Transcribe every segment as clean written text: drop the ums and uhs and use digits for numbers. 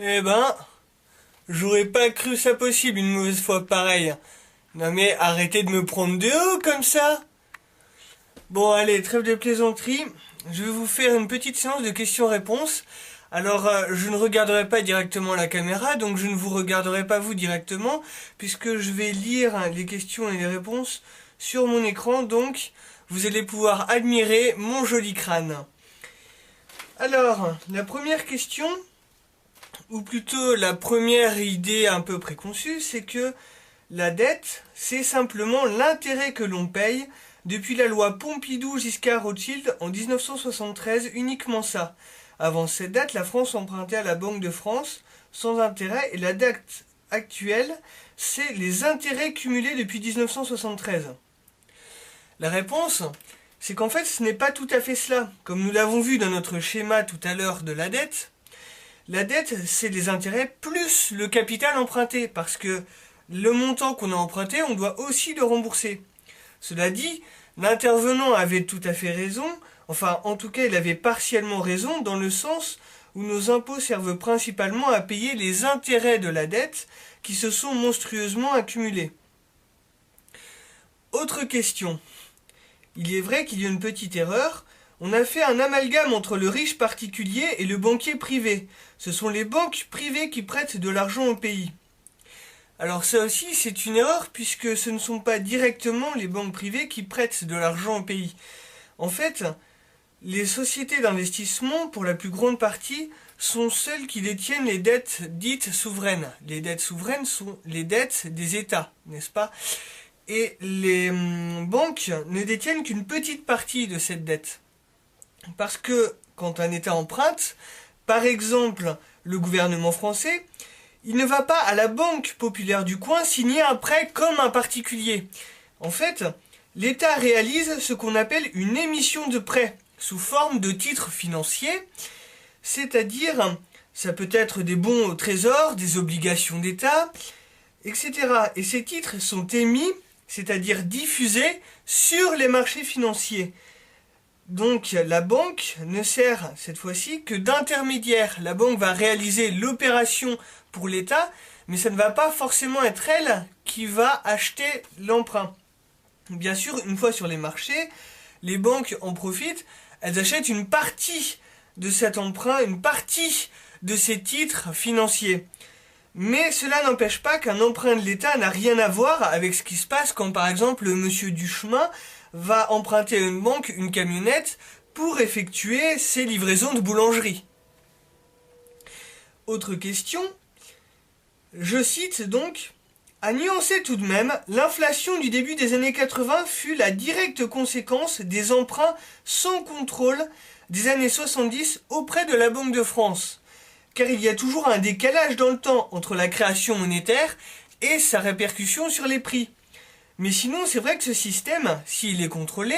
Eh ben, j'aurais pas cru ça possible une mauvaise fois pareille. Non mais arrêtez de me prendre de haut comme ça. Bon allez, trêve de plaisanterie. Je vais vous faire une petite séance de questions-réponses. Alors, je ne regarderai pas directement la caméra, donc je ne vous regarderai pas vous directement, puisque je vais lire les questions et les réponses sur mon écran, donc vous allez pouvoir admirer mon joli crâne. Alors, la première question, ou plutôt la première idée un peu préconçue, c'est que la dette, c'est simplement l'intérêt que l'on paye depuis la loi Pompidou-Giscard-Rothschild en 1973, uniquement ça. Avant cette date, la France empruntait à la Banque de France sans intérêt et la dette actuelle, c'est les intérêts cumulés depuis 1973. La réponse, c'est qu'en fait, ce n'est pas tout à fait cela. Comme nous l'avons vu dans notre schéma tout à l'heure de la dette, c'est les intérêts plus le capital emprunté, parce que le montant qu'on a emprunté, on doit aussi le rembourser. Cela dit, l'intervenant avait tout à fait raison, enfin en tout cas il avait partiellement raison dans le sens où nos impôts servent principalement à payer les intérêts de la dette qui se sont monstrueusement accumulés. Autre question. Il est vrai qu'il y a une petite erreur. On a fait un amalgame entre le riche particulier et le banquier privé. Ce sont les banques privées qui prêtent de l'argent au pays. Alors ça aussi c'est une erreur puisque ce ne sont pas directement les banques privées qui prêtent de l'argent au pays. En fait, les sociétés d'investissement, pour la plus grande partie, sont celles qui détiennent les dettes dites souveraines. Les dettes souveraines sont les dettes des États, n'est-ce pas? Et les banques ne détiennent qu'une petite partie de cette dette. Parce que quand un État emprunte, par exemple le gouvernement français, il ne va pas à la banque populaire du coin signer un prêt comme un particulier. En fait, l'État réalise ce qu'on appelle une émission de prêt sous forme de titres financiers, c'est-à-dire, ça peut être des bons au trésor, des obligations d'État, etc. Et ces titres sont émis, c'est-à-dire diffusés sur les marchés financiers. Donc la banque ne sert cette fois-ci que d'intermédiaire. La banque va réaliser l'opération pour l'État, mais ça ne va pas forcément être elle qui va acheter l'emprunt. Bien sûr, une fois sur les marchés, les banques en profitent, elles achètent une partie de cet emprunt, une partie de ces titres financiers. Mais cela n'empêche pas qu'un emprunt de l'État n'a rien à voir avec ce qui se passe quand par exemple monsieur Duchemin va emprunter à une banque une camionnette pour effectuer ses livraisons de boulangerie. Autre question, je cite donc, à nuancer tout de même, l'inflation du début des années 80 fut la directe conséquence des emprunts sans contrôle des années 70 auprès de la Banque de France. Car il y a toujours un décalage dans le temps entre la création monétaire et sa répercussion sur les prix. Mais sinon, c'est vrai que ce système, s'il est contrôlé,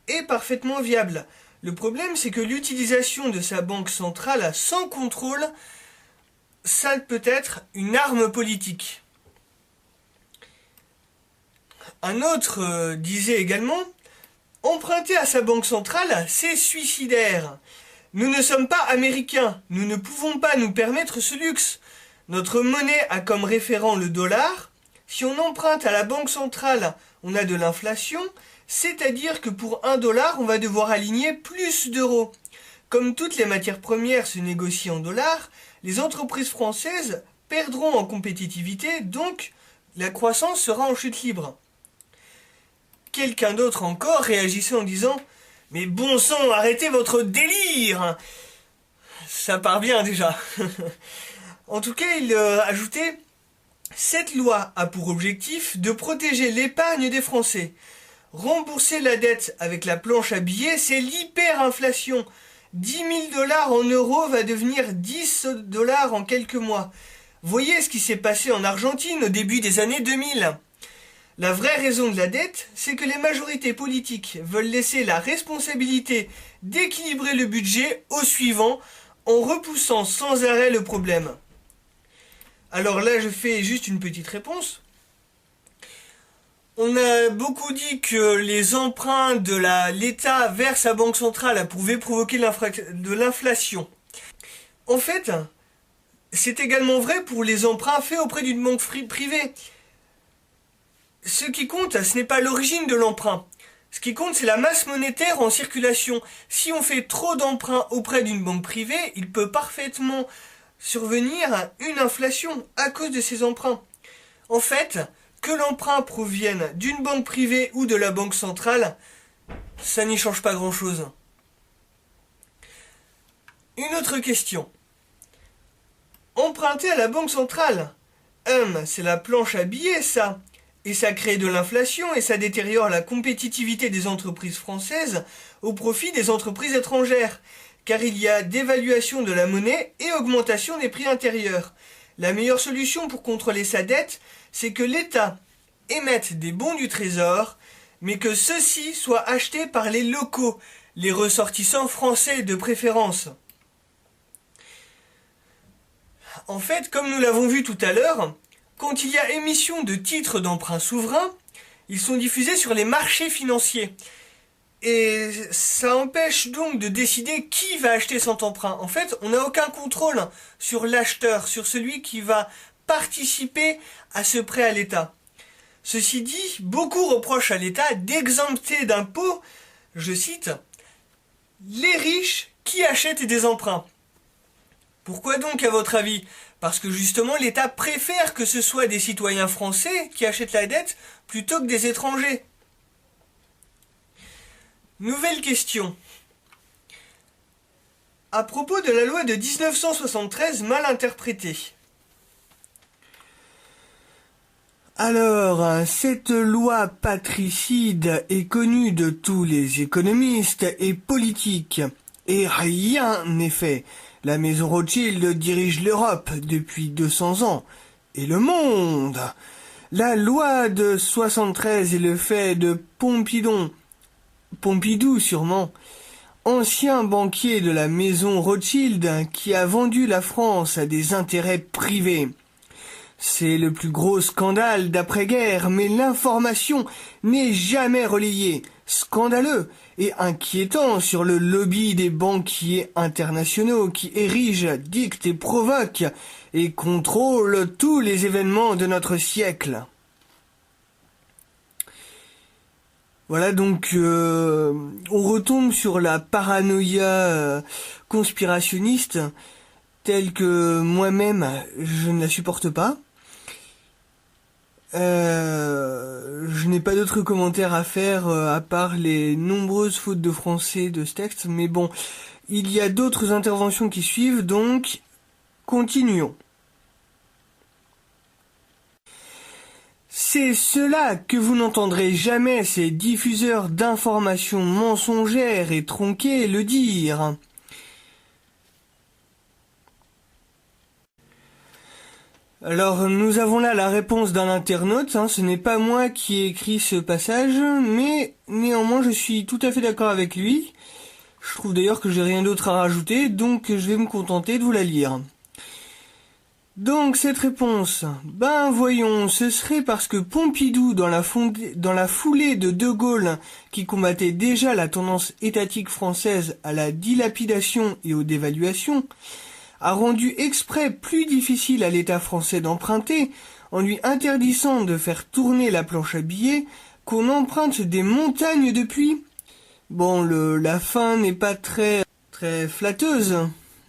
est parfaitement viable. Le problème, c'est que l'utilisation de sa banque centrale sans contrôle, ça peut être une arme politique. Un autre disait également, emprunter à sa banque centrale, c'est suicidaire. Nous ne sommes pas américains, nous ne pouvons pas nous permettre ce luxe. Notre monnaie a comme référent le dollar. Si on emprunte à la banque centrale, on a de l'inflation, c'est-à-dire que pour $1, on va devoir aligner plus d'euros. Comme toutes les matières premières se négocient en dollars, les entreprises françaises perdront en compétitivité, donc la croissance sera en chute libre. Quelqu'un d'autre encore réagissait en disant « Mais bon sang, arrêtez votre délire !» Ça part bien déjà. En tout cas, il ajoutait « Cette loi a pour objectif de protéger l'épargne des Français. Rembourser la dette avec la planche à billets, c'est l'hyperinflation. 10 000 $ en euros va devenir 10 $ en quelques mois. Voyez ce qui s'est passé en Argentine au début des années 2000. La vraie raison de la dette, c'est que les majorités politiques veulent laisser la responsabilité d'équilibrer le budget au suivant en repoussant sans arrêt le problème. » Alors là, je fais juste une petite réponse. On a beaucoup dit que les emprunts de l'État vers sa banque centrale pouvaient provoquer de l'inflation. En fait, C'est également vrai pour les emprunts faits auprès d'une banque privée. Ce qui compte, ce n'est pas l'origine de l'emprunt. Ce qui compte, c'est la masse monétaire en circulation. Si on fait trop d'emprunts auprès d'une banque privée, il peut parfaitement survenir une inflation à cause de ces emprunts. En fait, que l'emprunt provienne d'une banque privée ou de la banque centrale, ça n'y change pas grand-chose. Une autre question. Emprunter à la banque centrale, c'est la planche à billets, ça. Et ça crée de l'inflation et ça détériore la compétitivité des entreprises françaises au profit des entreprises étrangères, car il y a dévaluation de la monnaie et augmentation des prix intérieurs. La meilleure solution pour contrôler sa dette, c'est que l'État émette des bons du Trésor, mais que ceux-ci soient achetés par les locaux, les ressortissants français de préférence. En fait, comme nous l'avons vu tout à l'heure, quand il y a émission de titres d'emprunt souverain, ils sont diffusés sur les marchés financiers. Et ça empêche donc de décider qui va acheter cet emprunt. En fait, on n'a aucun contrôle sur l'acheteur, sur celui qui va participer à ce prêt à l'État. Ceci dit, beaucoup reprochent à l'État d'exempter d'impôts, je cite, les riches qui achètent des emprunts. Pourquoi donc, à votre avis ? Parce que justement, l'État préfère que ce soit des citoyens français qui achètent la dette plutôt que des étrangers. Nouvelle question. À propos de la loi de 1973 mal interprétée. Alors, cette loi patricide est connue de tous les économistes et politiques, et rien n'est fait. La maison Rothschild dirige l'Europe depuis 200 ans, et le monde. La loi de 73 est le fait de Pompidou sûrement, ancien banquier de la maison Rothschild qui a vendu la France à des intérêts privés. C'est le plus gros scandale d'après-guerre, mais l'information n'est jamais relayée. Scandaleux et inquiétant sur le lobby des banquiers internationaux qui érigent, dictent et provoquent et contrôlent tous les événements de notre siècle. Voilà, donc on retombe sur la paranoïa conspirationniste telle que moi-même je ne la supporte pas. Je n'ai pas d'autres commentaires à faire à part les nombreuses fautes de français de ce texte, mais bon, il y a d'autres interventions qui suivent, donc continuons. C'est cela que vous n'entendrez jamais ces diffuseurs d'informations mensongères et tronquées le dire. Alors, nous avons là la réponse d'un internaute, ce n'est pas moi qui ai écrit ce passage, mais néanmoins je suis tout à fait d'accord avec lui. Je trouve d'ailleurs que j'ai rien d'autre à rajouter, donc je vais me contenter de vous la lire. Donc cette réponse, voyons, ce serait parce que Pompidou, dans la foulée de De Gaulle, qui combattait déjà la tendance étatique française à la dilapidation et aux dévaluations, a rendu exprès plus difficile à l'État français d'emprunter, en lui interdisant de faire tourner la planche à billets, qu'on emprunte des montagnes depuis. Bon, la fin n'est pas très flatteuse.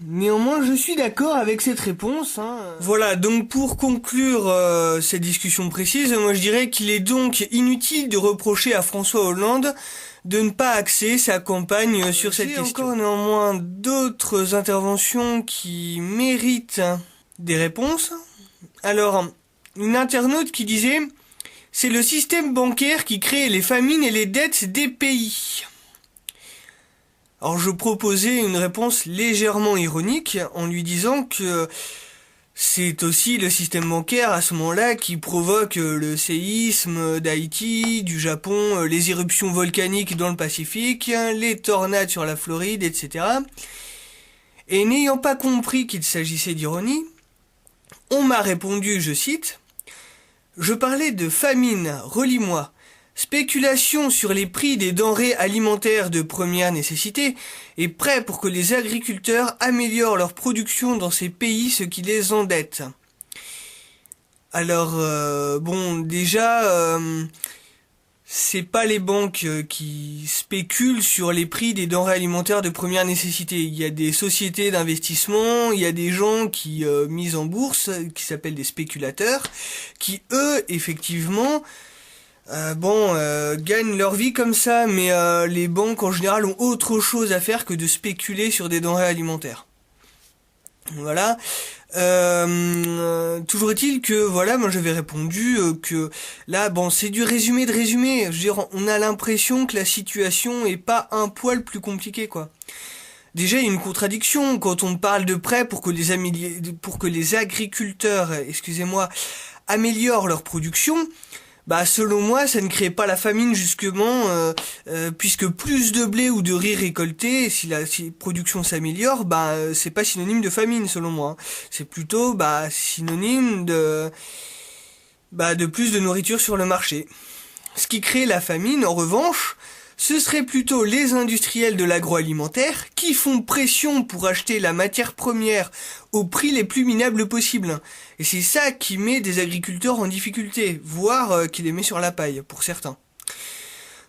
Néanmoins, je suis d'accord avec cette réponse. Voilà, donc pour conclure cette discussion précise, moi je dirais qu'il est donc inutile de reprocher à François Hollande de ne pas axer sa campagne sur cette question. Il y a encore néanmoins d'autres interventions qui méritent des réponses. Alors, une internaute qui disait « C'est le système bancaire qui crée les famines et les dettes des pays ». Alors je proposais une réponse légèrement ironique en lui disant que c'est aussi le système bancaire à ce moment-là qui provoque le séisme d'Haïti, du Japon, les éruptions volcaniques dans le Pacifique, les tornades sur la Floride, etc. Et n'ayant pas compris qu'il s'agissait d'ironie, on m'a répondu, je cite, « Je parlais de famine, relis-moi. Spéculation sur les prix des denrées alimentaires de première nécessité est prêt pour que les agriculteurs améliorent leur production dans ces pays, ce qui les endette. Alors, déjà, c'est pas les banques qui spéculent sur les prix des denrées alimentaires de première nécessité. Il y a des sociétés d'investissement, il y a des gens qui misent en bourse, qui s'appellent des spéculateurs, qui eux, effectivement, gagnent leur vie comme ça, mais les banques en général ont autre chose à faire que de spéculer sur des denrées alimentaires. Voilà. Toujours est-il que voilà, moi j'avais répondu que là, c'est du résumé de résumé. Je veux dire, on a l'impression que la situation est pas un poil plus compliquée, quoi. Déjà, il y a une contradiction quand on parle de prêts pour que les agriculteurs, améliorent leur production. Selon moi, ça ne crée pas la famine justement, puisque plus de blé ou de riz récolté, si la production s'améliore, c'est pas synonyme de famine selon moi. C'est plutôt synonyme de plus de nourriture sur le marché. Ce qui crée la famine, en revanche, ce serait plutôt les industriels de l'agroalimentaire qui font pression pour acheter la matière première au prix les plus minables possibles. Et c'est ça qui met des agriculteurs en difficulté, voire qui les met sur la paille, pour certains.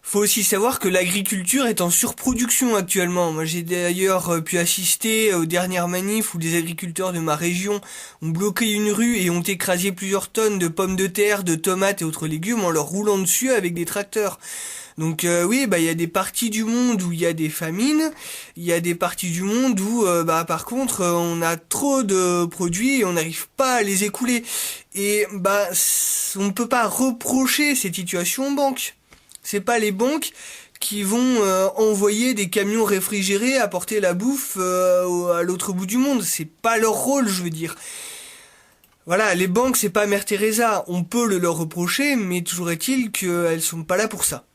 Faut aussi savoir que l'agriculture est en surproduction actuellement. Moi, j'ai d'ailleurs pu assister aux dernières manifs où des agriculteurs de ma région ont bloqué une rue et ont écrasé plusieurs tonnes de pommes de terre, de tomates et autres légumes en leur roulant dessus avec des tracteurs. Donc il y a des parties du monde où il y a des famines, il y a des parties du monde où par contre on a trop de produits et on n'arrive pas à les écouler. Et on ne peut pas reprocher cette situation aux banques. C'est pas les banques qui vont envoyer des camions réfrigérés apporter la bouffe à l'autre bout du monde. C'est pas leur rôle, je veux dire. Voilà, les banques, c'est pas Mère Teresa. On peut le leur reprocher, mais toujours est-il qu'elles sont pas là pour ça.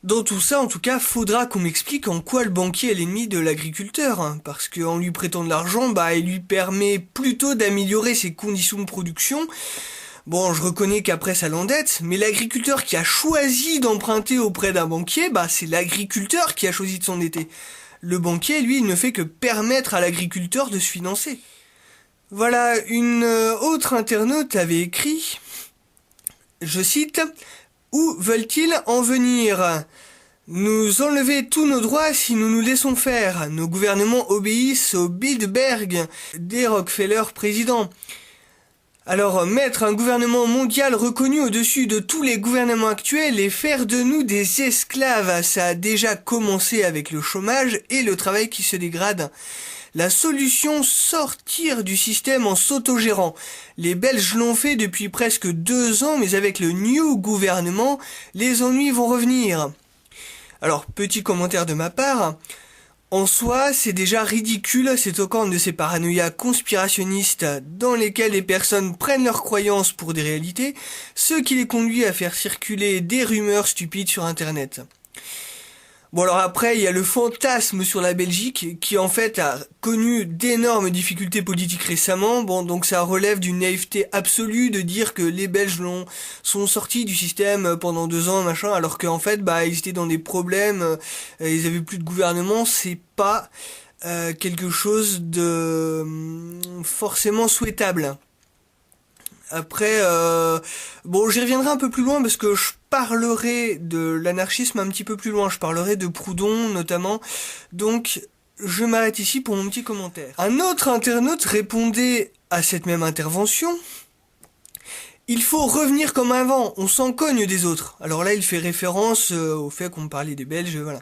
Dans tout ça, en tout cas, faudra qu'on m'explique en quoi le banquier est l'ennemi de l'agriculteur, hein, parce qu'en lui prêtant de l'argent, il lui permet plutôt d'améliorer ses conditions de production. Bon, je reconnais qu'après ça l'endette, mais l'agriculteur qui a choisi d'emprunter auprès d'un banquier, c'est l'agriculteur qui a choisi de s'endetter. Le banquier, lui, il ne fait que permettre à l'agriculteur de se financer. Voilà, une autre internaute avait écrit, je cite, « Où veulent-ils en venir ? Nous enlever tous nos droits si nous nous laissons faire. Nos gouvernements obéissent au Bilderberg des Rockefeller présidents. Alors, mettre un gouvernement mondial reconnu au-dessus de tous les gouvernements actuels et faire de nous des esclaves, ça a déjà commencé avec le chômage et le travail qui se dégrade. La solution, sortir du système en s'autogérant. Les Belges l'ont fait depuis presque 2 ans, mais avec le new gouvernement, les ennuis vont revenir. » Alors, petit commentaire de ma part. En soi, c'est déjà ridicule cette occasion de ces paranoïas conspirationnistes dans lesquels les personnes prennent leurs croyances pour des réalités, ce qui les conduit à faire circuler des rumeurs stupides sur Internet. Bon, alors après, il y a le fantasme sur la Belgique qui en fait a connu d'énormes difficultés politiques récemment. Bon, donc ça relève d'une naïveté absolue de dire que les Belges sont sortis du système pendant 2 ans, machin, alors qu'en fait, ils étaient dans des problèmes, ils avaient plus de gouvernement. C'est pas quelque chose de forcément souhaitable. Après, j'y reviendrai un peu plus loin parce que je parlerai de l'anarchisme un petit peu plus loin. Je parlerai de Proudhon notamment. Donc, je m'arrête ici pour mon petit commentaire. Un autre internaute répondait à cette même intervention. Il faut revenir comme avant, on s'en cogne des autres. Alors là, il fait référence au fait qu'on parlait des Belges, voilà.